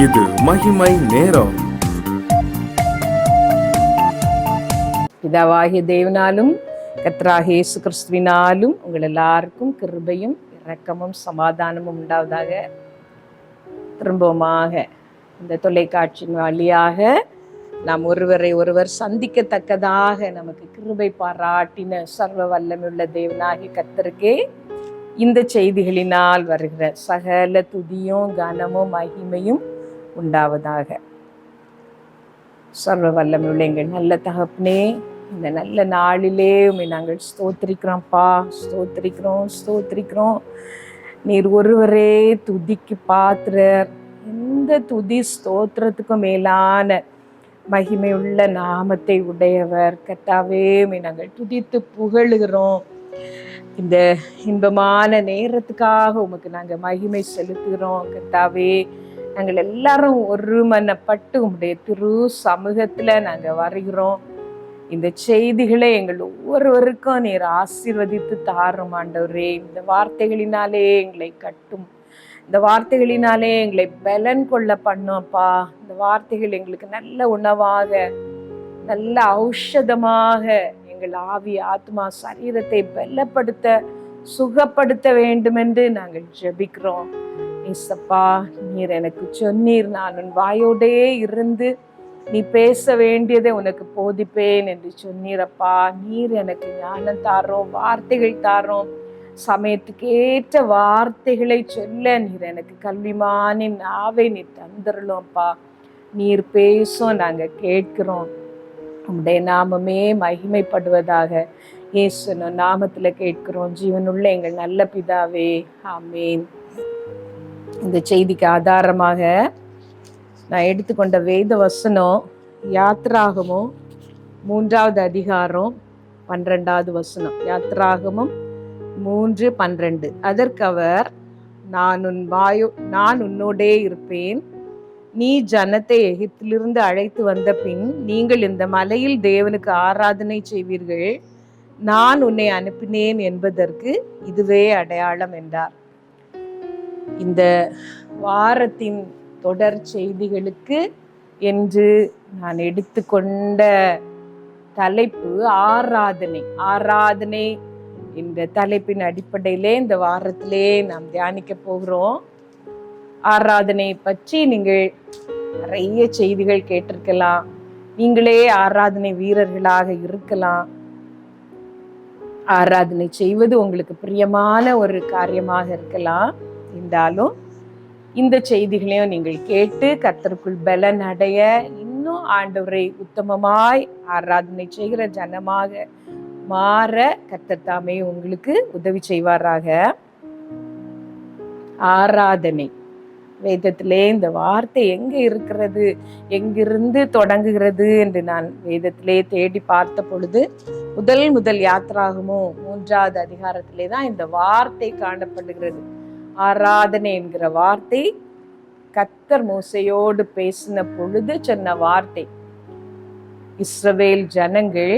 இது மகிமை நேரம். பிதாவாகிய தேவனாலும் கர்த்தராகிய இயேசு கிறிஸ்துவினாலும் உங்கள் எல்லாருக்கும் கிருபையும் இரக்கமும் சமாதானமும் உண்டாவதாக. திரும்பவுமாக இந்த தொலைக்காட்சியின் வழியாக நாம் ஒருவரை ஒருவர் சந்திக்கத்தக்கதாக நமக்கு கிருபை பாராட்டின சர்வ வல்லமையுள்ள தேவனாகிய கர்த்தருக்கே இந்த செய்திகளினால் வருகிற சகல துதியும் கனமும் மகிமையும் உண்டாவதாக. சர்வ வல்லமையுள்ள எங்கள் நல்ல தகப்பனே, இந்த நல்ல நாளிலே நாங்கள் ஸ்தோத்திரிக்கிறோம்ப்பா, ஸ்தோத்திரிக்கிறோம். நீர் ஒருவரே துதிக்கு பாத்திரர். எந்த துதி ஸ்தோத்திரத்துக்கும் மேலான மகிமையுள்ள நாமத்தை உடையவர் கர்த்தாவே. நாங்கள் துதித்து புகழுகிறோம். இந்த இன்பமான நேரத்துக்காக உமக்கு நாங்கள் மகிமை செலுத்துகிறோம் கர்த்தாவே. நாங்கள் எல்லாரும் ஒருமனப்பட்டு உம்முடைய திரு சமூகத்தில் நாங்கள் வருகிறோம். இந்த செய்திகளை எங்கள் ஒவ்வொருவருக்கும் நீர் ஆசீர்வதித்து தாரும் ஆண்டவரே. இந்த வார்த்தைகளினாலே எங்களை கட்டும், இந்த வார்த்தைகளினாலே எங்களை பலன் கொள்ள பண்ணும்ப்பா. இந்த வார்த்தைகள் எங்களுக்கு நல்ல உணவாக, நல்ல ஔஷதமாக எங்கள் ஆவி ஆத்மா சரீரத்தை பலப்படுத்த சுகப்படுத்த வேண்டும் என்று நாங்கள் ஜெபிக்கிறோம். ஏசப்பா, நீர் எனக்கு சொன்னீர், நான் உன் வாயோடே இருந்து நீ பேச வேண்டியதை உனக்கு போதிப்பேன் என்று சொன்னீரப்பா. நீர் எனக்கு ஞானம் தாரோம், வார்த்தைகள் தாரோம், சமயத்துக்கு ஏற்ற வார்த்தைகளை சொல்ல நீர் எனக்கு கல்விமானின் நாவை நீ தந்துடலும்ப்பா. நீர் பேசும், நாங்கள் கேட்கிறோம். உம்முடைய நாமமே மகிமைப்படுவதாக. இயேசு நாமத்தில் கேட்கிறோம் ஜீவனுள்ள எங்கள் நல்ல பிதாவே, ஆமேன். இந்த செய்திக்கு ஆதாரமாக நான் எடுத்துக்கொண்ட வேத வசனம் யாத்ராகமும் 3வது அதிகாரம் 12வது வசனம். யாத்ராகமும் 3:12. அதற்கு அவர், நான் உன்னோடே இருப்பேன். நீ ஜனத்தை எகிப்திலிருந்து அழைத்து வந்த பின் நீங்கள் இந்த மலையில் தேவனுக்கு ஆராதனை செய்வீர்கள். நான் உன்னை அனுப்பினேன் என்பதற்கு இதுவே அடையாளம் என்றார். இந்த வாரத்தின் தொடர் செய்திகளுக்கு என்று நான் எடுத்துக்கொண்ட தலைப்பு ஆராதனை என்ற தலைப்பின் அடிப்படையிலே இந்த வாரத்திலே நாம் தியானிக்க போகிறோம். ஆராதனை பற்றி நீங்கள் நிறைய செய்திகள் கேட்டிருக்கலாம். நீங்களே ஆராதனை வீரர்களாக இருக்கலாம். ஆராதனை செய்வது உங்களுக்கு பிரியமான ஒரு காரியமாக இருக்கலாம். இருந்தாலும் இந்த செய்திகளையும் நீங்கள் கேட்டு கர்த்தருக்குள் பலன் அடைய, இன்னும் ஆண்டவரை உத்தமமாய் ஆராதனை செய்கிற ஜனமாக மாற கர்த்தர் தாமே உங்களுக்கு உதவி செய்வாராக. ஆராதனை வேதத்திலே இந்த வார்த்தை எங்க இருக்கிறது, எங்கிருந்து தொடங்குகிறது என்று நான் வேதத்திலே தேடி பார்த்த பொழுது முதல் யாத்ராகமும் 3வது அதிகாரத்திலே தான் இந்த வார்த்தை காணப்படுகிறது. ஆராதனை என்கிற வார்த்தை கர்த்தர் மோசேயோடு பேசின பொழுது சொன்ன வார்த்தை. இஸ்ரவேல் ஜனங்கள்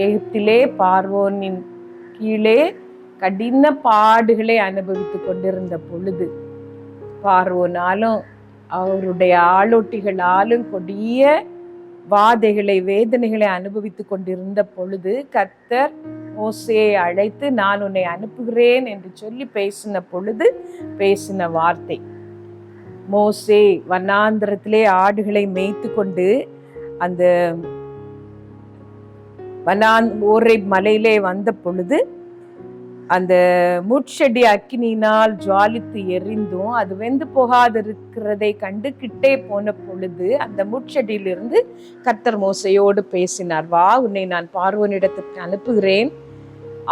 எகிப்திலே பார்வோனின் கீழே கடின பாடுகளை அனுபவித்துக் கொண்டிருந்த பொழுது, பார்வோனாலும் அவருடைய ஆளோட்டிகளாலும் கொடிய வாதைகளை வேதனைகளை அனுபவித்துக் கொண்டிருந்த பொழுது கர்த்தர் மோசேயை அழைத்து நான் உன்னை அனுப்புகிறேன் என்று சொல்லி பேசின பொழுது பேசின வார்த்தை. மோசே வனாந்திரத்திலே ஆடுகளை மேய்த்து கொண்டு அந்த ஓரை மலையிலே வந்த பொழுது அந்த முட்செடி அக்கினியினால் ஜுவாலித்து எரிந்தும் அது வெந்து போகாதிருக்கிறதை கண்டு கிட்டே போன பொழுது அந்த முட்செடியிலிருந்து கர்த்தர் மோசையோடு பேசினார். வா, உன்னை நான் பார்வோனிடத்திற்கு அனுப்புகிறேன்.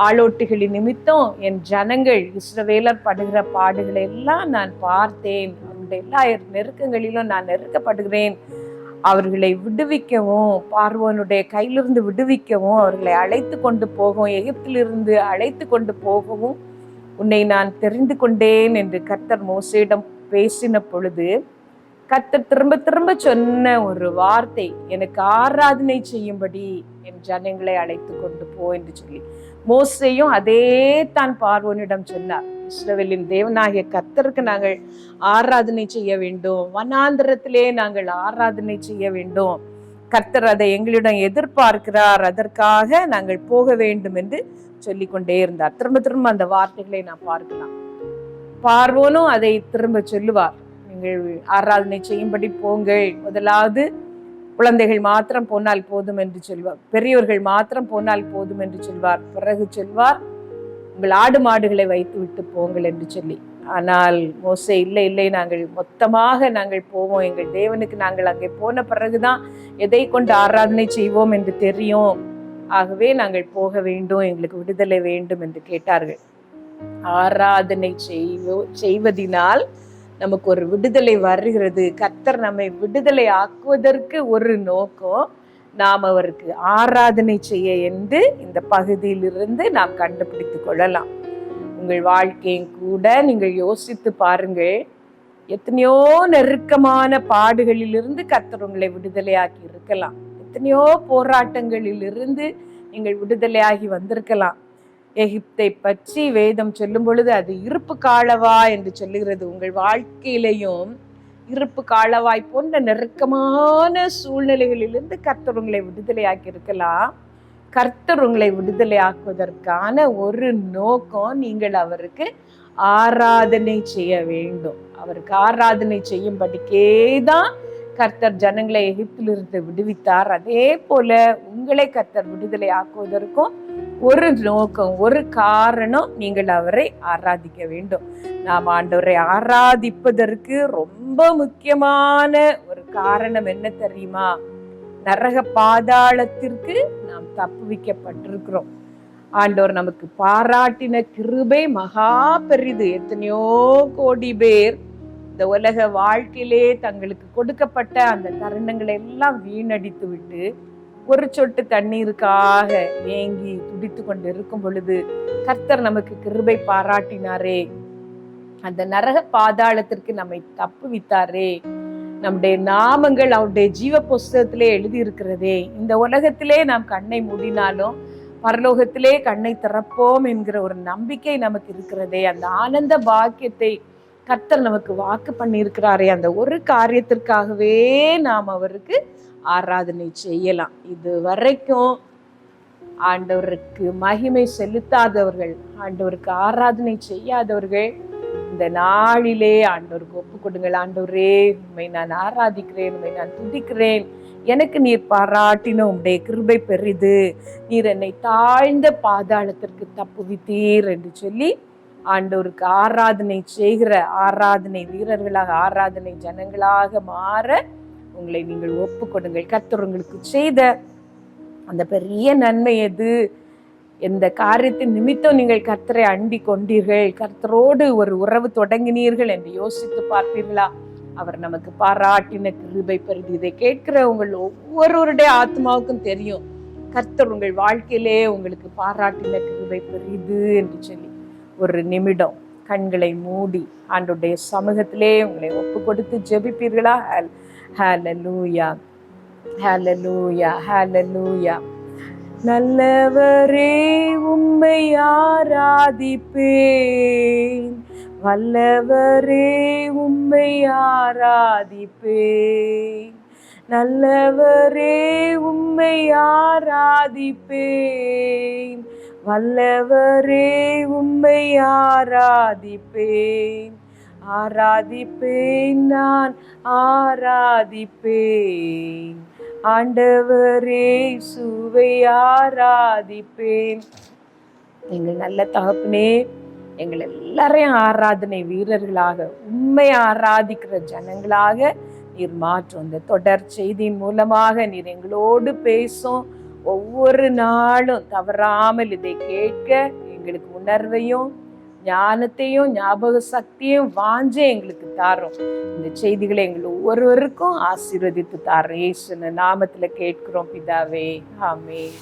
ஆளோட்டிகளின் நிமித்தம் என் ஜனங்கள் இஸ்ரவேலர் படுகிற பாடுகளை எல்லாம் நான் பார்த்தேன். அவருடைய எல்லா நெருக்கங்களிலும் நான் நெருக்கப்படுகிறேன். அவர்களை விடுவிக்கவும், பார்வோனுடைய கையிலிருந்து விடுவிக்கவும், அவர்களை அழைத்து கொண்டு போகவும், எகிப்திலிருந்து அழைத்து கொண்டு போகவும் உன்னை நான் தெரிந்து கொண்டேன் என்று கர்த்தர் மோசேயிடம் பேசின பொழுது கர்த்தர் திரும்ப திரும்ப சொன்ன ஒரு வார்த்தை, எனக்கு ஆராதனை செய்யும்படி என் ஜனங்களை அழைத்து கொண்டு போ என்று சொல்லி. மோசேயும் அதே தான் பார்வோனிடம் சொன்னார். இஸ்ரவேலின் தேவனாகிய கர்த்தருக்கு நாங்கள் ஆராதனை செய்ய வேண்டும், வனாந்திரத்திலே நாங்கள் ஆராதனை செய்ய வேண்டும், கர்த்தர் அதை எங்களிடம் எதிர்பார்க்கிறார், அதற்காக நாங்கள் போக வேண்டும் என்று சொல்லிக் கொண்டே இருந்தார். திரும்ப திரும்ப அந்த வார்த்தைகளை நாம் பார்க்கலாம். பார்வோனும் அதை திரும்ப சொல்லுவார், நீங்கள் ஆராதனை செய்யும்படி போங்கள், முதலாவது குழந்தைகள் மாத்திரம் போனால் போதும் என்று சொல்வார், பெரியவர்கள் மாத்திரம் போனால் போதும் என்று சொல்வார், பிறகு சொல்வார் உங்கள் ஆடு மாடுகளை வைத்து விட்டு போங்கள் என்று சொல்லி. ஆனால் மோசே இல்லை இல்லை, நாங்கள் மொத்தமாக நாங்கள் போவோம், எங்கள் தேவனுக்கு நாங்கள் அங்கே போன பிறகுதான் எதை கொண்டு ஆராதனை செய்வோம் என்று தெரியும், ஆகவே நாங்கள் போக வேண்டும், எங்களுக்கு விடுதலை வேண்டும் என்று கேட்டார்கள். ஆராதனை செய்வதினால் நமக்கு ஒரு விடுதலை வருகிறது. கர்த்தர் நம்மை விடுதலை ஆக்குவதற்கு ஒரு நோக்கம், நாம் அவருக்கு ஆராதனை செய்ய என்று இந்த பகுதியிலிருந்து நாம் கண்டுபிடித்துக் கொள்ளலாம். உங்கள் வாழ்க்கையும் கூட நீங்கள் யோசித்து பாருங்கள், எத்தனையோ நெருக்கமான பாடுகளிலிருந்து கர்த்தர் உங்களை விடுதலையாக்கி இருக்கலாம், எத்தனையோ போராட்டங்களிலிருந்து நீங்கள் விடுதலையாகி வந்திருக்கலாம். எகிப்தை பற்றி வேதம் சொல்லும் பொழுது அது இருப்பு காலவாய் என்று சொல்லுகிறது. உங்கள் வாழ்க்கையிலையும் இருப்பு காலவாய் போன்ற நெருக்கமான சூழ்நிலைகளிலிருந்து கர்த்தர் உங்களை விடுதலையாக்கி இருக்கலாம். கர்த்தர் உங்களை விடுதலை ஆக்குவதற்கான ஒரு நோக்கம், நீங்கள் அவருக்கு ஆராதனை செய்ய வேண்டும். அவருக்கு ஆராதனை செய்யும்படிக்கே தான் கர்த்தர் ஜனங்களை எகிப்திலிருந்து விடுவித்தார். அதே போல உங்களை கர்த்தர் விடுதலை ஆக்குவதற்கும் ஒரு நோக்கம், ஒரு காரணம், நீங்கள் அவரை ஆராதிக்க வேண்டும். நாம் ஆண்டவரை ஆராதிப்பதற்கு ரொம்ப முக்கியமான ஒரு காரணம் என்ன தெரியுமா? நரக பாதாளத்திற்கு நாம் தப்புவிக்கப்பட்டிருக்கிறோம். ஆண்டவர் நமக்கு பாராட்டின கிருபை மகா பெரிது. எத்தனையோ கோடி பேர் இந்த உலக வாழ்க்கையிலே தங்களுக்கு கொடுக்கப்பட்ட அந்த தருணங்களை எல்லாம் வீணடித்து விட்டு ஒரு சொட்டு தண்ணீருக்காக ஏங்கி துடித்து கொண்டு இருக்கும் பொழுது கர்த்தர் நமக்கு கிருபை பாராட்டினாரே, அந்த நரக பாதாளத்திற்கு நம்மை தப்புவித்தாரே, நம்முடைய நாமங்கள் அவருடைய ஜீவ புஸ்தகத்திலே எழுதி இருக்கிறதே. இந்த உலகத்திலே நாம் கண்ணை மூடினாலும் பரலோகத்திலே கண்ணை திறப்போம் என்கிற ஒரு நம்பிக்கை நமக்கு இருக்கிறதே. அந்த ஆனந்த பாக்கியத்தை கர்த்தர் நமக்கு வாக்கு பண்ணியிருக்கிறாரே, அந்த ஒரு காரியத்திற்காகவே நாம் அவருக்கு ஆராதனை செய்யலாம். இது வரைக்கும் ஆண்டவருக்கு மகிமை செலுத்தாதவர்கள், ஆண்டவருக்கு ஆராதனை செய்யாதவர்கள், இந்த நாளிலே ஆண்டவருக்கு ஒப்பு கொடுங்கள். ஆண்டவரே, உண்மை நான் ஆராதிக்கிறேன், உண்மை நான் துதிக்கிறேன், எனக்கு நீர் பாராட்டின உம்முடைய கிருபை பெரிது, நீர் என்னை தாழ்ந்த பாதாளத்திற்கு தப்புவித்தீர் என்று சொல்லி ஆண்டவருக்கு ஆராதனை செய்கிற ஆராதனை வீரர்களாக, ஆராதனை ஜனங்களாக மாற உங்களை நீங்கள் ஒப்பு கொடுங்கள். கர்த்தர் உங்களுக்கு செய்த அந்த பெரிய நன்மை எது? எந்த காரியத்தின் நிமித்தம் நீங்கள் கர்த்தரை அண்டி கொண்டீர்கள், கர்த்தரோடு ஒரு உறவு தொடங்கினீர்கள் என்று யோசித்து பார்ப்பீர்களா? அவர் நமக்கு பாராட்டின கிருபை பெரிது. இதை கேட்கிற உங்கள் ஒவ்வொருவருடைய ஆத்மாவுக்கும் தெரியும், கர்த்தர் உங்கள் வாழ்க்கையிலே உங்களுக்கு பாராட்டின கிருபை பெரிது என்று சொல்லி. ஒரு நிமிடம் கண்களை மூடி ஆண்டவருடைய சமூகத்திலே உங்களை ஒப்பு கொடுத்து ஜெபிப்பீர்களா? ஹல்லேலூயா, ஹல்லேலூயா, ஹல்லேலூயா. நல்லவரே, உம்மை ஆராதிப்பேன், வல்லவரே, உம்மை ஆராதிப்பேன், நல்லவரே, உம்மை ஆராதிப்பேன், வல்லவரே, உம்மை ஆராதிப்பேன், ஆராதிப்பேன், நான் ஆராதிப்பேன், ஆண்டவரே சுவை ஆராதிப்பேன். எங்கள் நல்ல தகப்பனே, எங்கள் எல்லாரையும் ஆராதனை வீரர்களாக, உண்மை ஆராதிக்கிற ஜனங்களாக நீர் மாற்றும். இந்த தொடர் செய்தியின் மூலமாக நீர் எங்களோடு பேசும். ஒவ்வொரு நாளும் தவறாமல் இதை கேட்க எங்களுக்கு உணர்வையும் ஞானத்தையும் ஞாபக சக்தியும் வாஞ்சே எங்களுக்கு தாரும். இந்த செய்திகளை எங்கள் ஒவ்வொருவருக்கும் ஆசீர்வதித்து தாரும். இயேசுவின் நாமத்துல கேட்கிறோம் பிதாவே, ஆமென்.